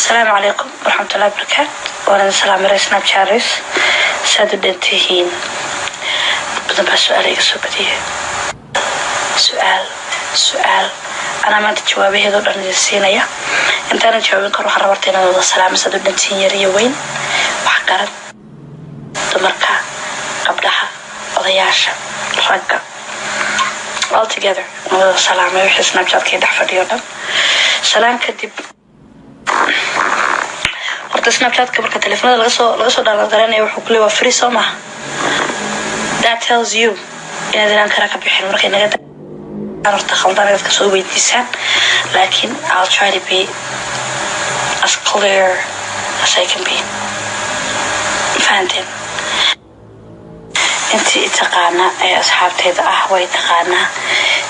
السلام عليكم ورحمة الله وبركاته. وانا السلام على سناب شاريس سادو دنتهين بدنا بسؤال يسوبديه سؤال أنا ما تجاوبي هذا الأمر السينية أنت أنا جاوبين كروح ربطينا هذا السلام سادو دنتهين يريوين وحقرت دمركا قبلها وضياشة رقة all together هذا السلام يوحي سناب شات كي دحفر يوم سلام كدب horta snapchat-ka marka telefoonada laga soo dhaqaaqanayo wuxuu ku leeyahay free soma that tells you inaad inaan kara ka bixin markay naga horta khaldan dadka soo weydiisaan laakiin I'll try to be as clear as I can be fahanteen intii taqaana ay asxaabteeda way taqaanaa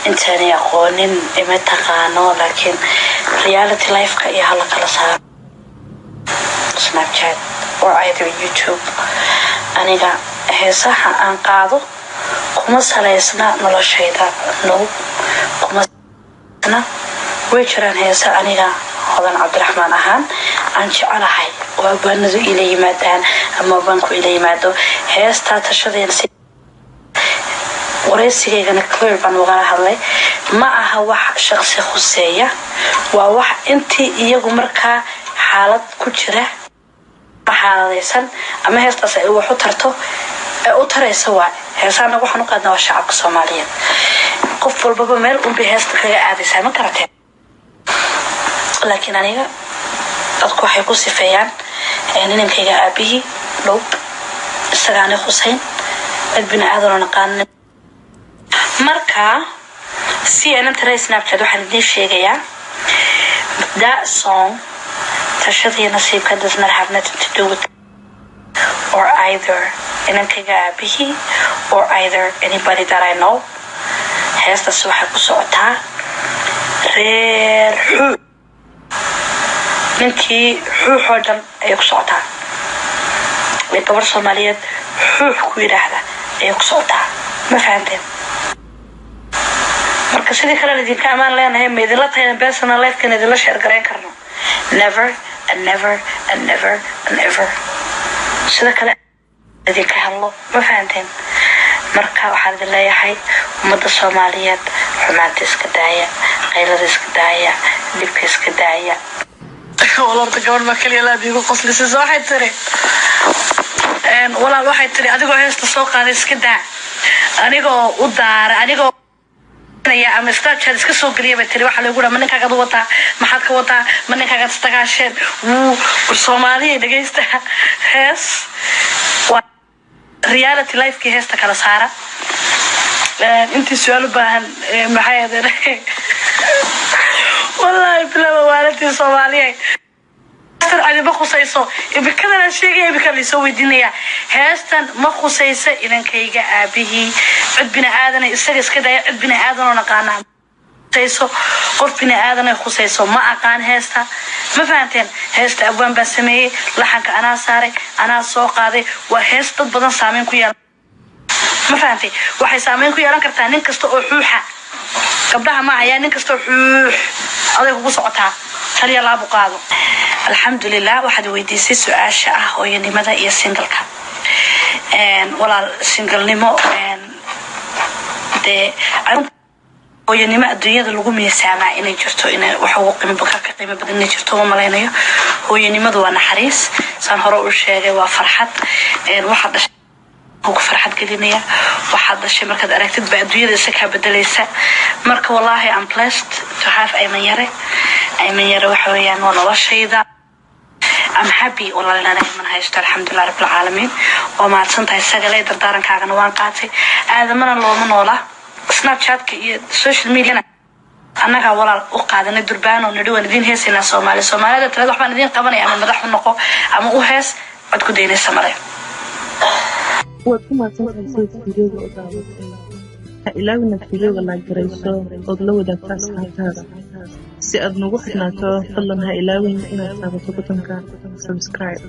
intaani aqoonin ima taqaano laakiin reality life-ka iyo hala kala saaro Snapchat or either YouTube aniga heesaha aan qaado kuma saleysna noloshayda no kuma na way jiraan heesa aniga hodan Cabdiraxmaan ahaan aan jecelahay oo baanadu ila yimaadaan ama banku ila yimaado heesta tashadeen si wareysigeena clear baan uga hadlay ma aha wax shakhsi khuseeya waa wax intii iyagu markaa xaalad ku jira xaaladaysan ama heestaas ay wax u tarto u taraysa waa heesana waxaan u qaadnaa shacabka Soomaaliyeed qof walba meel uu heesta kaga aadaysa ma karateen laakiin aniga dadku waxay ku sifeeyaan ninkayga aabihi loob isagaana Hussein ibn aadan naqaan marka si aan inta Snapchat waxaan idin sheegayaa that song tashadii nasiibka does not have nothing to do with or either ninkayga or either anybody that I know heestaas waxay ku socotaa reer ninkii xuuxoo dhan ayay ku socotaa gabar Soomaaliyeed xuux ku yiraahda ayay ku socotaa ma fahanteen marka sidii kale idinka amaan leenahay meedila tahay personal life-kan idinla share gareyn karno never and never and never and ever sida kale idinka hadlo ma fahanteen marka waxaan idin leeyahay ummadda Soomaaliyeed xumaanta iska daaya qaylada iska daaya dibka iska daaya walaalta gabar ma kaliya la biigu qoslaysa soo waxay tiri walaal waxay tiri adigoo heesta soo qaaday iska daa anigoo u daara anigoo ama Snapchat iska soo galiyay bay tiri waxa lagu dhamaa ninkaaga wata maxaad ka wata ma ninkaaga istagaasheen Soomaaliyeed dhageysta hees reality life-ki heesta kala saara intii su'aal u baahan maxay ahayd wallahi bilaa waalidii Soomaaliyeed أنا بخصيصه بكذا شيء بكذا يسوي دنيا هاستن ما خصيصه إذا كيجا أبيه عد بنا آذن يستجس كذا عد بنا آذن ونقانا خصيصه قف بنا آذن خصيصه ما أقان هاستا ما فهمتين هاستا أبوان بسميه لحنك أنا ساري أنا سوق هذه وهاستا بدن سامين كويا ما فهمتي وحي سامين كويا لان كرتانين كستو حوحة قبلها ما عيانين كستو حوح هذا هو صوتها هل يلا أبو قاضو الحمد لله واحد ويديسي سؤال شاء ويني ماذا هي سينجل كاب ولا سينجل نمو ده ويني ما الدنيا ده لقوم يسمع إني جرتو إنه وحوق من بكرة قيمة بدني جرتو وما لينيو ويني ما دو أنا حريص سان هروق الشيء وفرحت واحد هو فرحت قدينية واحد الشيء مركز أركتد بعدوية ده سكها بدليسة مركز والله I'm blessed to have أيمن يرى وحويان ولا شيء ذا I'm happy والله لنا من هايشت الحمد لله رب العالمين وما تصنت هاي السجلة دردارن كأنا وان قاتي هذا من الله من ولا سناب شات كي سوشيال ميديا أنا كولا أقعد ندربان وندو ندين هيس الناس Soomaali ده تلاقي واحد ندين قبنا يعمل مدح النقو أما هو هيس عد كدين السمرة وكما تنسى فيديو إلا من الفيديو ولا جريسو أضلو ده فاس هذا si aad nagu xidhnaato fadlan ha ilaawin inaad taabato butonka subscribe